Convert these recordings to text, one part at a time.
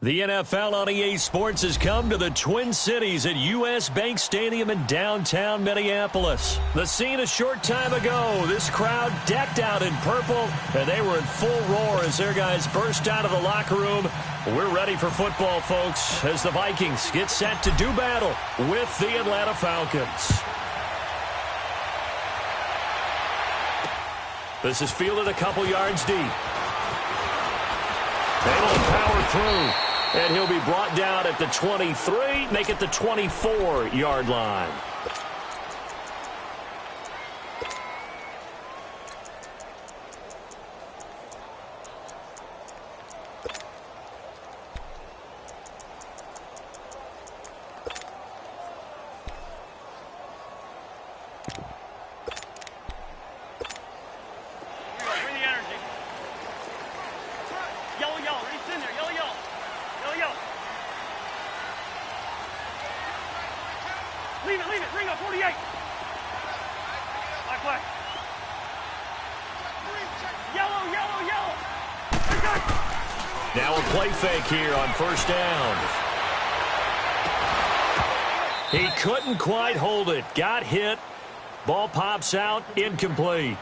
The NFL on EA Sports has come to the Twin Cities at U.S. Bank Stadium in downtown Minneapolis. The scene a short time ago, this crowd decked out in purple, and they were in full roar as their guys burst out of the locker room. We're ready for football, folks, as the Vikings get set to do battle with the Atlanta Falcons. This is fielded a couple yards deep. Able to power through. And he'll be brought down at the 23, make it the 24-yard line. Leave it, bring up 48. Black. Yellow. Now a play fake here on first down. He couldn't quite hold it. Got hit. Ball pops out, incomplete.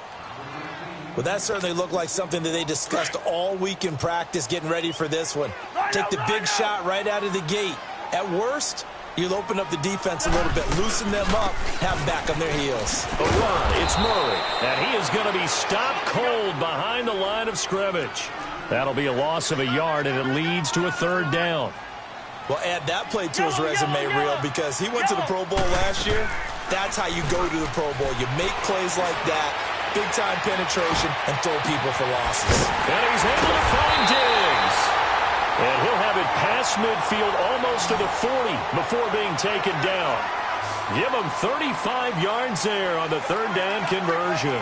Well, that certainly looked like something that they discussed all week in practice getting ready for this one. Take the big shot right out of the gate. At worst, you'll open up the defense a little bit, loosen them up, have them back on their heels. A run, it's Murray, and he is going to be stopped cold behind the line of scrimmage. That'll be a loss of a yard, and it leads to a third down. Well, add that play to his resume reel because he went to the Pro Bowl last year. That's how you go to the Pro Bowl. You make plays like that, big-time penetration, and throw people for losses. And he's able to find Diggs. And he'll have it past midfield almost to the 40 before being taken down. Give him 35 yards there on the third down conversion.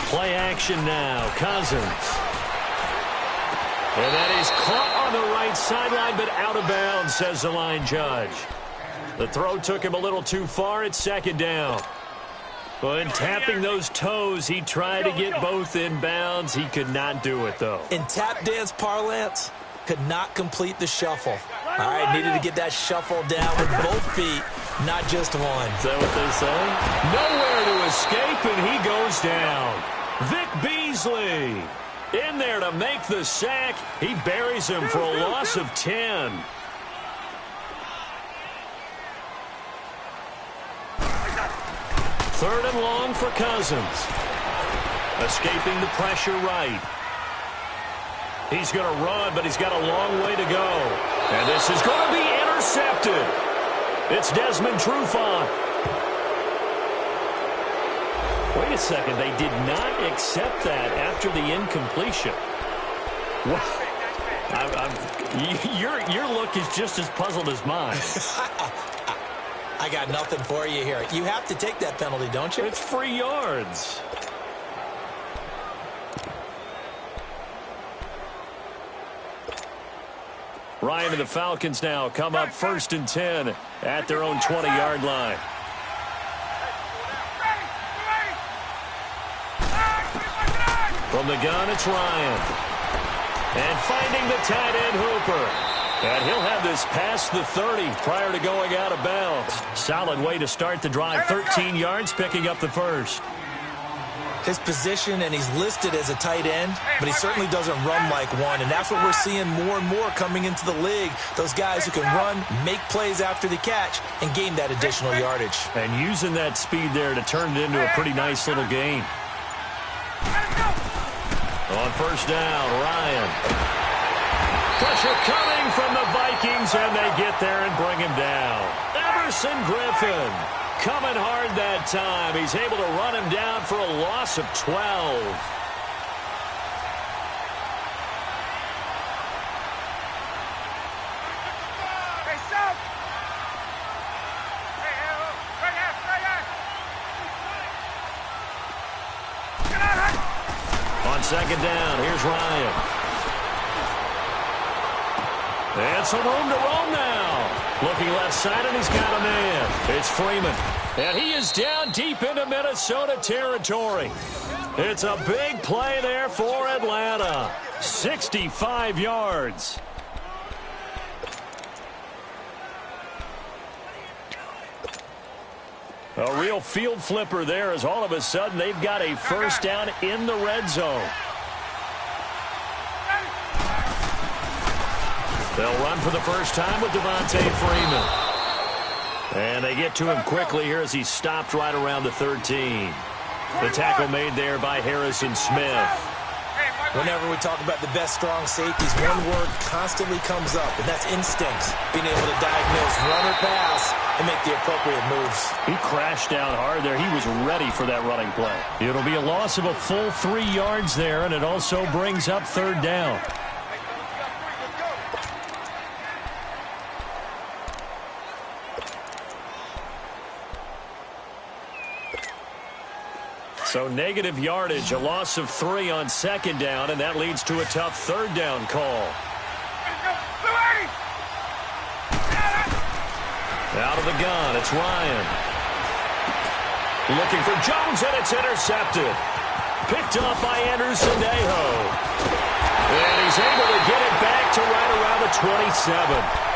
Play action now. Cousins. And that is caught on the right sideline, but out of bounds, says the line judge. The throw took him a little too far at second down. But tapping those toes, he tried to get both in bounds. He could not do it, though. In tap dance parlance, could not complete the shuffle. All right, needed to get that shuffle down with both feet, not just one. Is that what they say? Nowhere to escape, and he goes down. Vic Beasley in there to make the sack. He buries him for a loss of 10. Third and long for Cousins. Escaping the pressure right. He's going to run, but he's got a long way to go. And this is going to be intercepted. It's Desmond Trufant. Wait a second. They did not accept that after the incompletion. What? Your look is just as puzzled as mine. I got nothing for you here. You have to take that penalty, don't you? It's free yards. Ryan and the Falcons now come up 1st and 10 at their own 20-yard line. From the gun, it's Ryan. And finding the tight end, Hooper. And he'll have this past the 30 prior to going out of bounds. Solid way to start the drive. 13 yards, picking up the first. His position, and he's listed as a tight end, but he certainly doesn't run like one, and that's what we're seeing more and more coming into the league. Those guys who can run, make plays after the catch, and gain that additional yardage. And using that speed there to turn it into a pretty nice little gain. On first down, Ryan. Pressure coming from the Vikings, and they get there and bring him down. Everson Griffin coming hard that time. He's able to run him down for a loss of 12. On second down, here's Ryan. And some room to roam now. Looking left side, and he's got a man. It's Freeman. And he is down deep into Minnesota territory. It's a big play there for Atlanta. 65 yards. A real field flipper there as all of a sudden they've got a first down in the red zone. They'll run for the first time with Devontae Freeman. And they get to him quickly here as he's stopped right around the 13. The tackle made there by Harrison Smith. Whenever we talk about the best strong safeties, one word constantly comes up, and that's instincts. Being able to diagnose run or pass and make the appropriate moves. He crashed down hard there. He was ready for that running play. It'll be a loss of a full 3 yards there, and it also brings up third down. So negative yardage, a loss of 3 on second down, and that leads to a tough third down call. Out of the gun, it's Ryan. Looking for Jones, and it's intercepted. Picked up by Anderson-Dejo. And he's able to get it back to right around the 27.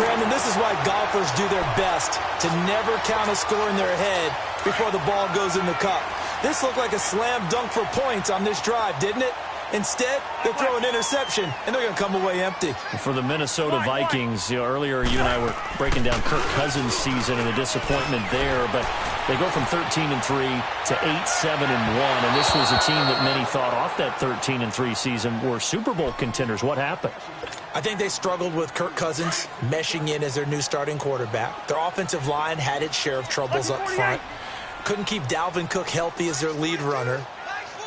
Brandon, this is why golfers do their best to never count a score in their head before the ball goes in the cup. This looked like a slam dunk for points on this drive, didn't it? Instead, they throw an interception, and they're going to come away empty. For the Minnesota Vikings, earlier you and I were breaking down Kirk Cousins' season and the disappointment there, but they go from 13-3 to 8-7-1, and this was a team that many thought off that 13-3 season were Super Bowl contenders. What happened? I think they struggled with Kirk Cousins meshing in as their new starting quarterback. Their offensive line had its share of troubles up front. Couldn't keep Dalvin Cook healthy as their lead runner.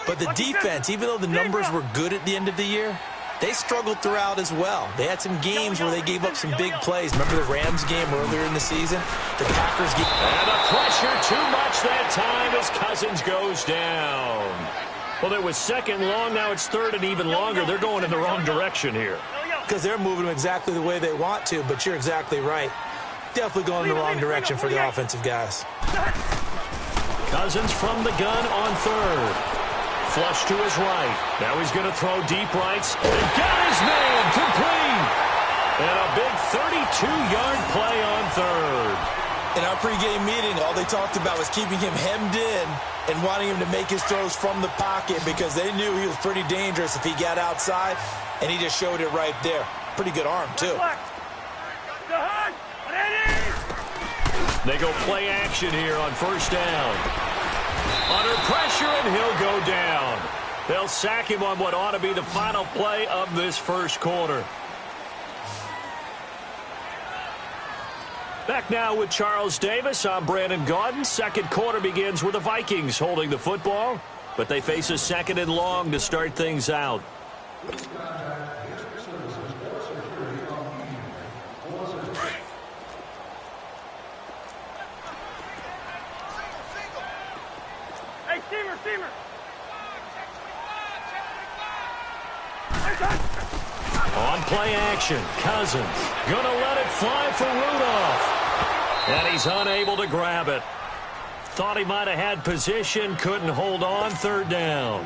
But the defense, even though the numbers were good at the end of the year, they struggled throughout as well. They had some games where they gave up some big plays. Remember the Rams game earlier in the season? The Packers game. And the pressure too much that time as Cousins goes down. Well, it was second long. Now it's third and even longer. They're going in the wrong direction here. Because they're moving them exactly the way they want to, but you're exactly right. Definitely going in the wrong direction for the offensive guys. Cousins from the gun on third. Flush to his right. Now he's going to throw deep rights. And got his man complete. And a big 32-yard play on third. In our pregame meeting, all they talked about was keeping him hemmed in and wanting him to make his throws from the pocket because they knew he was pretty dangerous if he got outside, and he just showed it right there. Pretty good arm, too. They go play action here on first down. Under pressure, and he'll go down. They'll sack him on what ought to be the final play of this first quarter. Back now with Charles Davis. I'm Brandon Gaudin. Second quarter begins with the Vikings holding the football, but they face a second and long to start things out. Hey, Steamer! On play action, Cousins gonna let it fly for Rudolph. And he's unable to grab it. Thought he might have had position, couldn't hold on, third down.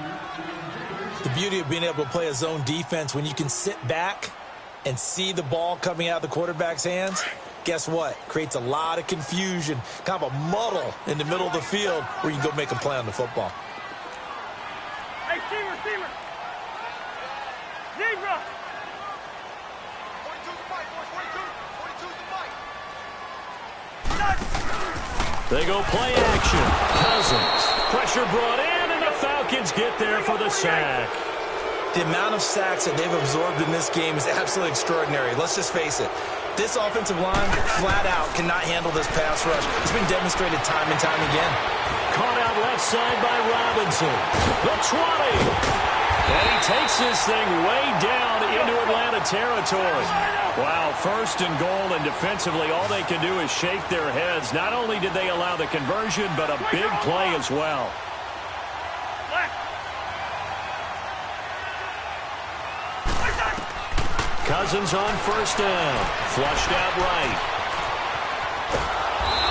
The beauty of being able to play a zone defense when you can sit back and see the ball coming out of the quarterback's hands, guess what? Creates a lot of confusion, kind of a muddle in the middle of the field where you can go make a play on the football. Hey, Steamer! Zebra! They go play action. Cousins. Pressure brought in, and the Falcons get there for the sack. The amount of sacks that they've absorbed in this game is absolutely extraordinary. Let's just face it. This offensive line, flat out, cannot handle this pass rush. It's been demonstrated time and time again. Caught out left side by Robinson. The 20. And he takes this thing way down into Atlanta territory. Wow, first and goal, and defensively, all they can do is shake their heads. Not only did they allow the conversion, but a big play as well. Cousins on first down. Flushed out right.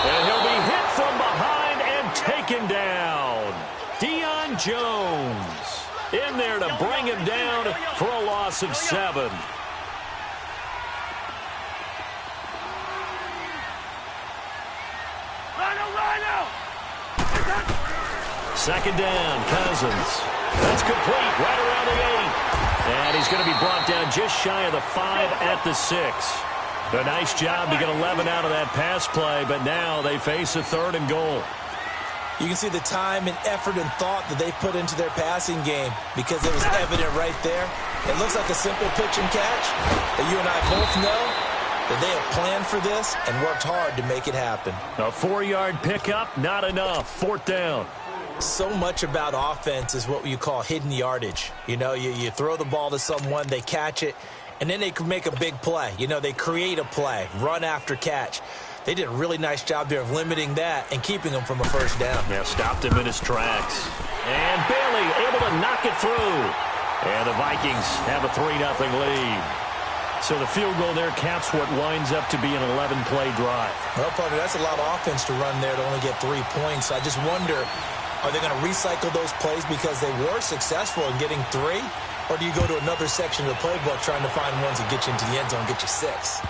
And he'll be hit from behind and taken down. Deion Jones in there to bring him down for a loss of 7. Second down, Cousins. That's complete right around the 8. And he's going to be brought down just shy of the 5 at the 6. A nice job to get 11 out of that pass play, but now they face a 3rd and goal. You can see the time and effort and thought that they put into their passing game because it was evident right there. It looks like a simple pitch and catch, but you and I both know that they have planned for this and worked hard to make it happen. A 4-yard pickup, not enough. 4th down. So much about offense is what you call hidden yardage. You know, you throw the ball to someone, they catch it, and then they can make a big play. You know, they create a play, run after catch. They did a really nice job there of limiting that and keeping him from a first down. Yeah, stopped him in his tracks. And Bailey able to knock it through. And the Vikings have a 3-0 lead. So the field goal there caps what winds up to be an 11-play drive. Well, partner, that's a lot of offense to run there to only get 3 points. I just wonder, are they going to recycle those plays because they were successful in getting 3? Or do you go to another section of the playbook trying to find ones that get you into the end zone and get you 6?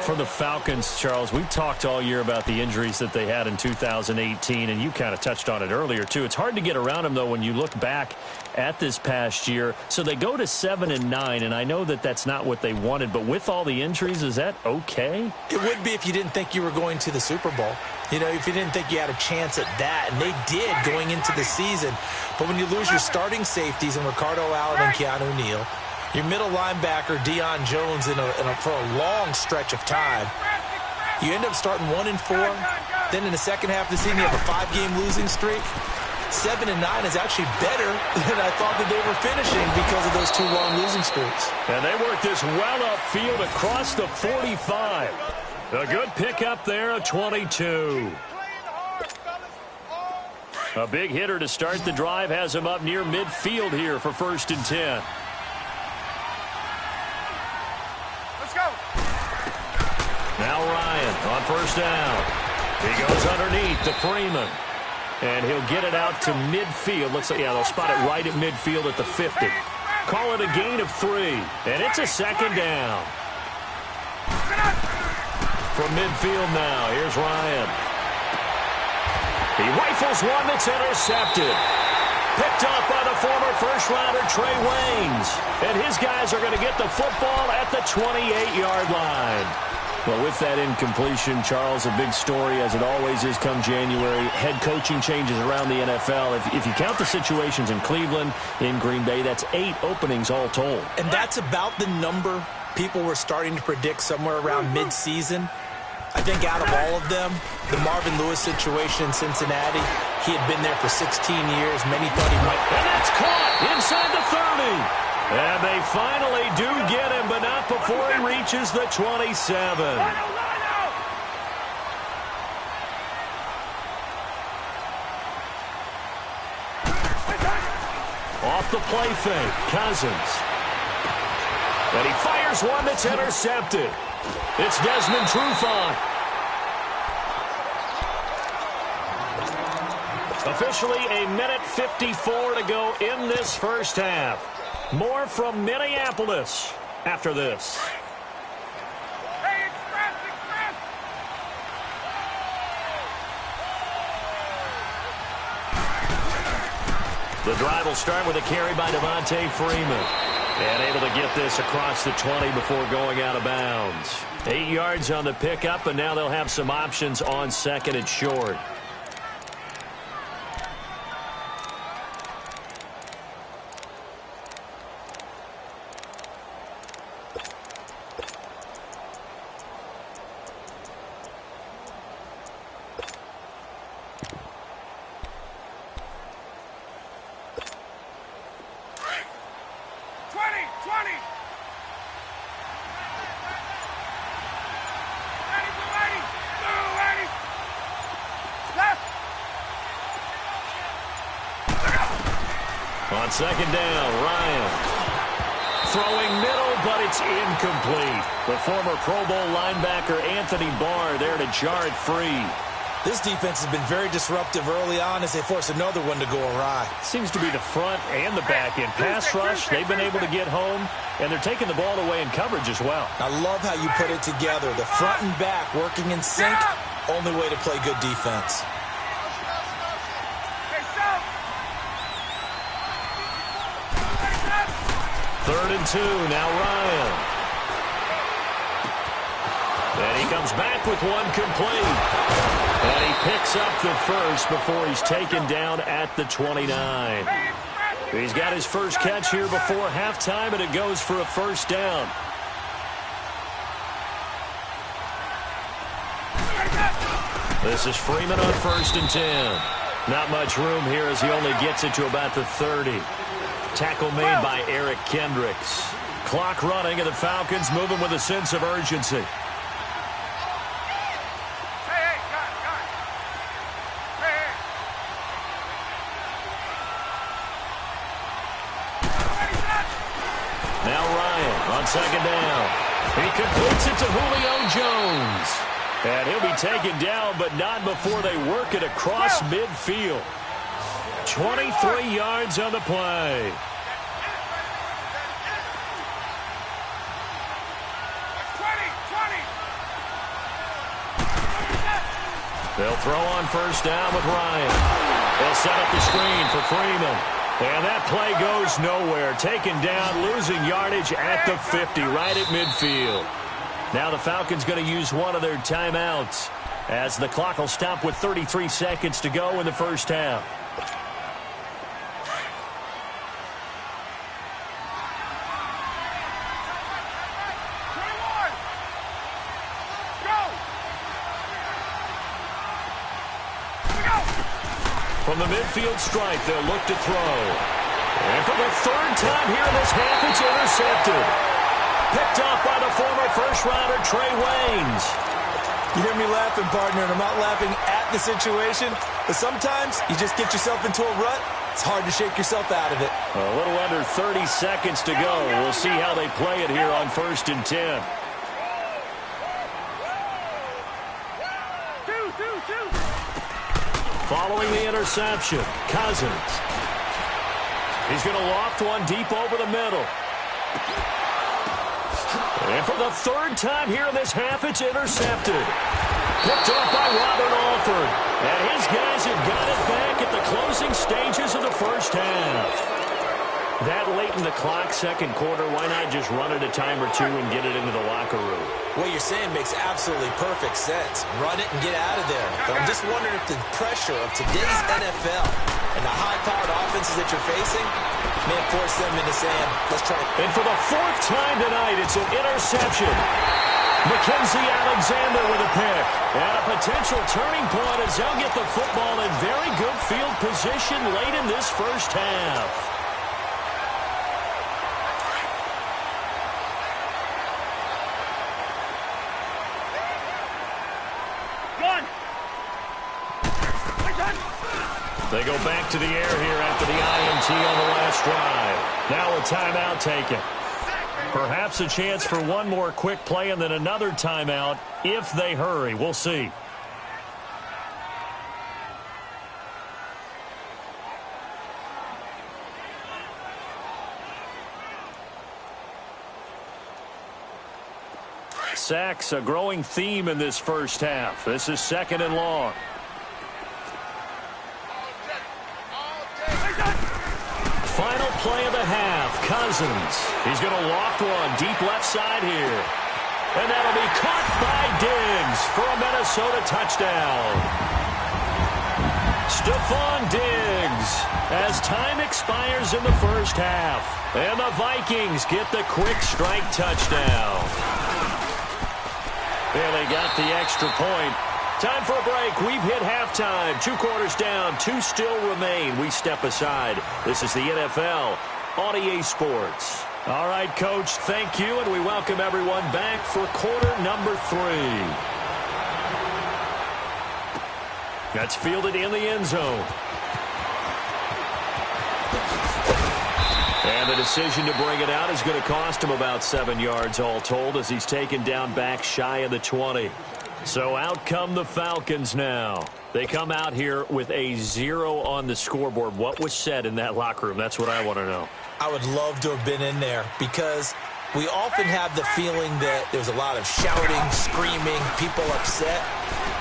For the Falcons, Charles, we've talked all year about the injuries that they had in 2018, and you kind of touched on it earlier, too. It's hard to get around them, though, when you look back at this past year. So they go to 7-9, and I know that that's not what they wanted, but with all the injuries, is that okay? It would be if you didn't think you were going to the Super Bowl. You know, if you didn't think you had a chance at that, and they did going into the season. But when you lose your starting safeties in Ricardo Allen and Keanu Neal, your middle linebacker, Deion Jones, for a long stretch of time, you end up starting 1-4. Then in the second half of the season, you have a 5-game losing streak. 7-9 is actually better than I thought that they were finishing because of those 2 long losing streaks. And they work this well upfield across the 45. A good pickup there, a 22. A big hitter to start the drive has him up near midfield here for 1st and 10. Now Ryan on first down. He goes underneath to Freeman. And he'll get it out to midfield. Looks like, yeah, they'll spot it right at midfield at the 50. Call it a gain of 3. And it's a 2nd down. From midfield now, here's Ryan. He rifles one that's intercepted. Picked off by the former first-rounder Trey Waynes. And his guys are going to get the football at the 28-yard line. Well, with that incompletion, Charles, a big story, as it always is come January. Head coaching changes around the NFL. If you count the situations in Cleveland, in Green Bay, that's 8 openings all told. And that's about the number people were starting to predict somewhere around mid-season. I think out of all of them, the Marvin Lewis situation in Cincinnati, he had been there for 16 years. Many thought he might. And that's caught inside the 30. And they finally do get him, but not before he reaches the 27. Off the play fake, Cousins. And he fires one that's intercepted. It's Desmond Trufant. Officially a minute 54 to go in this first half. More from Minneapolis after this. Hey, express! The drive will start with a carry by Devontae Freeman. And able to get this across the 20 before going out of bounds. 8 yards on the pickup, and now they'll have some options on 2nd and short. On second down, Ryan. Throwing middle, but it's incomplete. The former Pro Bowl linebacker Anthony Barr there to jar it free. This defense has been very disruptive early on as they force another one to go awry. Seems to be the front and the back end. Pass rush, they've been able to get home, and they're taking the ball away in coverage as well. I love how you put it together. The front and back working in sync, only way to play good defense. Third and 2, now Ryan. And he comes back with one complete. And he picks up the first before he's taken down at the 29. He's got his first catch here before halftime, and it goes for a first down. This is Freeman on 1st and 10. Not much room here as he only gets it to about the 30. Tackle made by Eric Kendricks. Clock running, and the Falcons moving with a sense of urgency. Now Ryan on second down. He completes it to Julio Jones. And he'll be taken down, but not before they work it across midfield. 23 yards on the play. They'll throw on first down with Ryan. They'll set up the screen for Freeman. And that play goes nowhere. Taken down, losing yardage at the 50, right at midfield. Now the Falcons going to use one of their timeouts as the clock will stop with 33 seconds to go in the first half. From the midfield stripe, they'll look to throw. And for the third time here in this half, it's intercepted. Picked off by the former first-rounder Trey Waynes. You hear me laughing, partner, and I'm not laughing at the situation, but sometimes you just get yourself into a rut. It's hard to shake yourself out of it. A little under 30 seconds to go. We'll see how they play it here on 1st and 10. Following the interception, Cousins. He's going to loft one deep over the middle. And for the third time here in this half, it's intercepted. Picked off by Robert Alford. And his guys have got it back at the closing stages of the first half. That late in the clock, second quarter, why not just run it a time or two and get it into the locker room? What you're saying makes absolutely perfect sense. Run it and get out of there. But I'm just wondering if the pressure of today's NFL and the high-powered offenses that you're facing may force them into saying, let's try it. And for the fourth time tonight, it's an interception. Mackenzie Alexander with a pick. And a potential turning point as they'll get the football in very good field position late in this first half. They go back to the air here after the INT on the last drive. Now a timeout taken. Perhaps a chance for one more quick play and then another timeout if they hurry. We'll see. Sacks, a growing theme in this first half. This is 2nd and long. Final play of the half, Cousins. He's going to loft one deep left side here. And that'll be caught by Diggs for a Minnesota touchdown. Stephon Diggs as time expires in the first half. And the Vikings get the quick strike touchdown. And they got the extra point. Time for a break. We've hit halftime. 2 quarters down. 2 still remain. We step aside. This is the NFL on EA Sports. All right, Coach, thank you, and we welcome everyone back for quarter number 3. That's fielded in the end zone. And the decision to bring it out is going to cost him about 7 yards all told as he's taken down back shy of the 20. So out come the Falcons now. They come out here with a 0 on the scoreboard. What was said in that locker room? That's what I want to know. I would love to have been in there because we often have the feeling that there's a lot of shouting, screaming, people upset.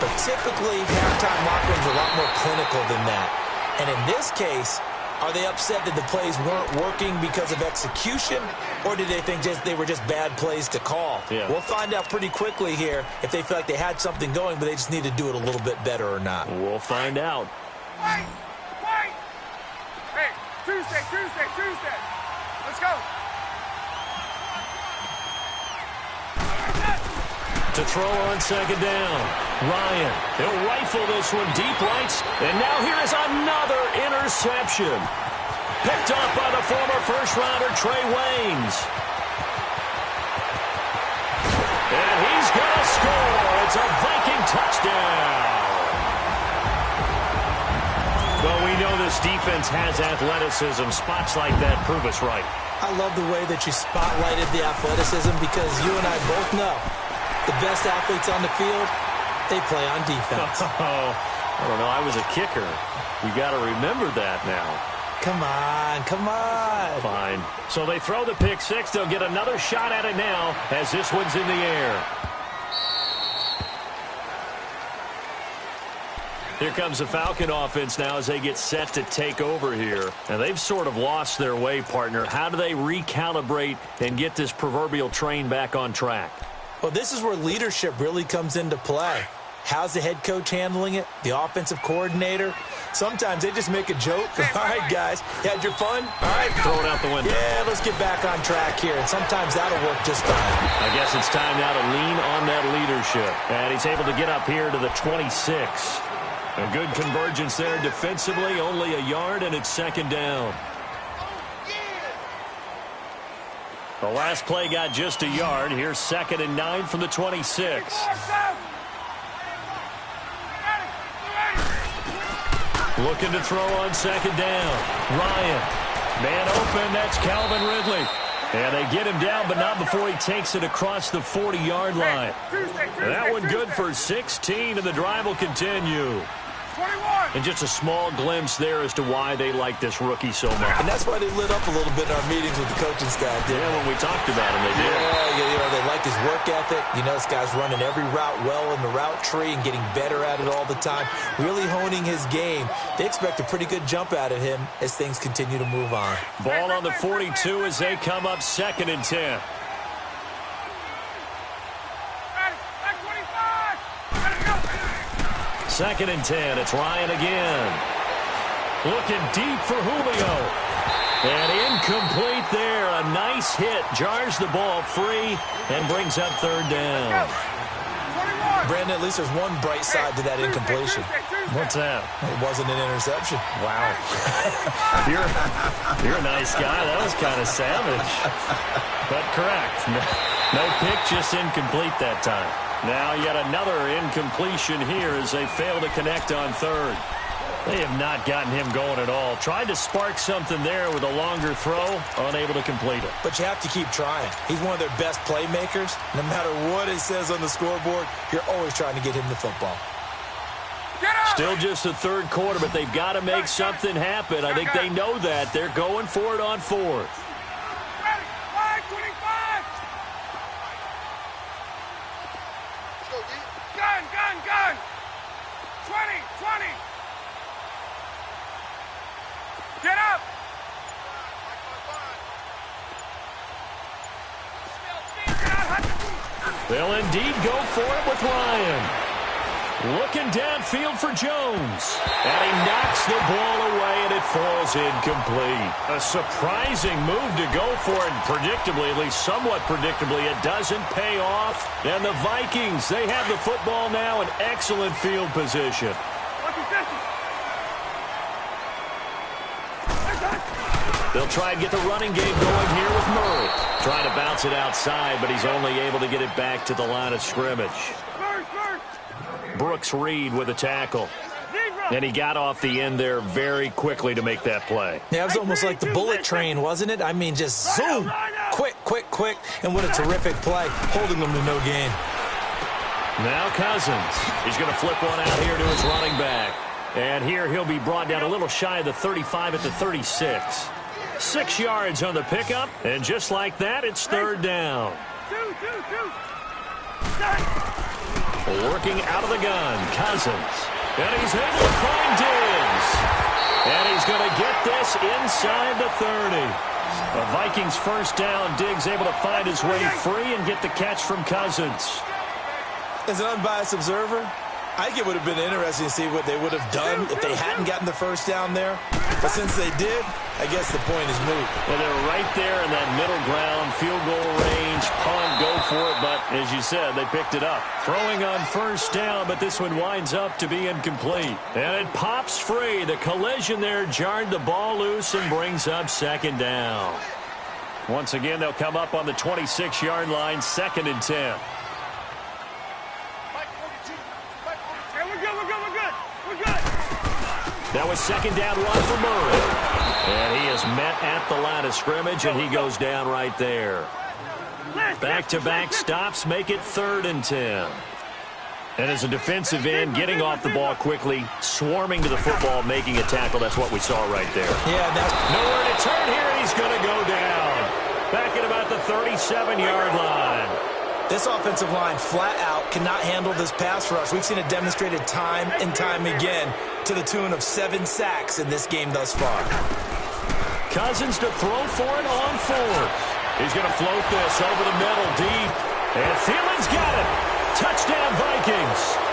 But typically, halftime locker rooms are a lot more clinical than that. And in this case, are they upset that the plays weren't working because of execution, or did they think they were just bad plays to call? Yeah. We'll find out pretty quickly here if they feel like they had something going, but they just need to do it a little bit better or not. We'll find out. Fight! Fight! Hey, Tuesday. Let's go. To throw on second down. Ryan, he'll rifle this one deep right. And now here is another interception. Picked off by the former first-rounder Trey Waynes. And he's going to score. It's a Viking touchdown. Well, we know this defense has athleticism. Spots like that prove us right. I love the way that you spotlighted the athleticism because you and I both know the best athletes on the field, they play on defense. Oh, I don't know. I was a kicker. You got to remember that now. Come on. Fine. So they throw the pick six. They'll get another shot at it now as this one's in the air. Here comes the Falcon offense now as they get set to take over here. And they've sort of lost their way, partner. How do they recalibrate and get this proverbial train back on track? Well, this is where leadership really comes into play. How's the head coach handling it? The offensive coordinator? Sometimes they just make a joke. All right, guys, you had your fun? All right, throw it out the window. Yeah, let's get back on track here. And sometimes that'll work just fine. I guess it's time now to lean on that leadership. And he's able to get up here to the 26. A good convergence there defensively, only a yard, and it's second down. The last play got just a yard. Here's 2nd and 9 from the 26. Looking to throw on second down. Ryan. Man open. That's Calvin Ridley. And they get him down, but not before he takes it across the 40-yard line. That one good for 16, and the drive will continue. 21. And just a small glimpse there as to why they like this rookie so much. And that's why they lit up a little bit in our meetings with the coaching staff. Yeah, when we talked about him, they did. Yeah, they like his work ethic. You know, this guy's running every route well in the route tree and getting better at it all the time. Really honing his game. They expect a pretty good jump out of him as things continue to move on. Ball on the 42 as they come up 2nd and 10. Second and 10. It's Ryan again. Looking deep for Julio. And incomplete there. A nice hit. Jars the ball free and brings up 3rd down. Brandon, at least there's one bright side to that incompletion. What's that? It wasn't an interception. Wow. You're a nice guy. That was kind of savage. But correct. No pick, just incomplete that time. Now yet another incompletion here as they fail to connect on 3rd. They have not gotten him going at all. Tried to spark something there with a longer throw, unable to complete it. But you have to keep trying. He's one of their best playmakers. No matter what it says on the scoreboard, you're always trying to get him the football. Still just the 3rd quarter, but they've got to make something happen. I think they know that. They're going for it on 4th. Gun! 20! Get up! They'll indeed go for it with Ryan. Looking downfield for Jones. And he knocks the ball away, and it falls incomplete. A surprising move to go for it. Predictably, at least somewhat predictably, it doesn't pay off. And the Vikings, they have the football now in excellent field position. They'll try and get the running game going here with Murray. Trying to bounce it outside, but he's only able to get it back to the line of scrimmage. Brooks Reed with a tackle. And he got off the end there very quickly to make that play. Yeah, it was almost like the bullet train, wasn't it? I mean, just zoom, quick, quick, quick, and what a terrific play, holding them to no gain. Now Cousins. He's going to flip one out here to his running back. And here he'll be brought down a little shy of the 35 at the 36. 6 yards on the pickup, and just like that, it's third down. Working out of the gun, Cousins. And he's able to find Diggs. And he's going to get this inside the 30. The Vikings first down. Diggs able to find his way free and get the catch from Cousins. As an unbiased observer, I think it would have been interesting to see what they would have done if they hadn't gotten the first down there. But since they did, I guess the point is moot. Well, they're right there in that middle ground, field goal range, punt, go for it. But as you said, they picked it up. Throwing on first down, but this one winds up to be incomplete. And it pops free. The collision there jarred the ball loose and brings up second down. Once again, they'll come up on the 26-yard line, 2nd and 10. That was second down run for Murray. And he is met at the line of scrimmage, and he goes down right there. Back-to-back stops make it 3rd and 10. And as a defensive end, getting off the ball quickly, swarming to the football, making a tackle. That's what we saw right there. Yeah, that's nowhere to turn here, and he's going to go down. Back at about the 37-yard line. This offensive line flat out cannot handle this pass rush. We've seen it demonstrated time and time again to the tune of 7 sacks in this game thus far. Cousins to throw for it on 4th. He's going to float this over the middle deep. And Thielen's got it. Touchdown, Vikings.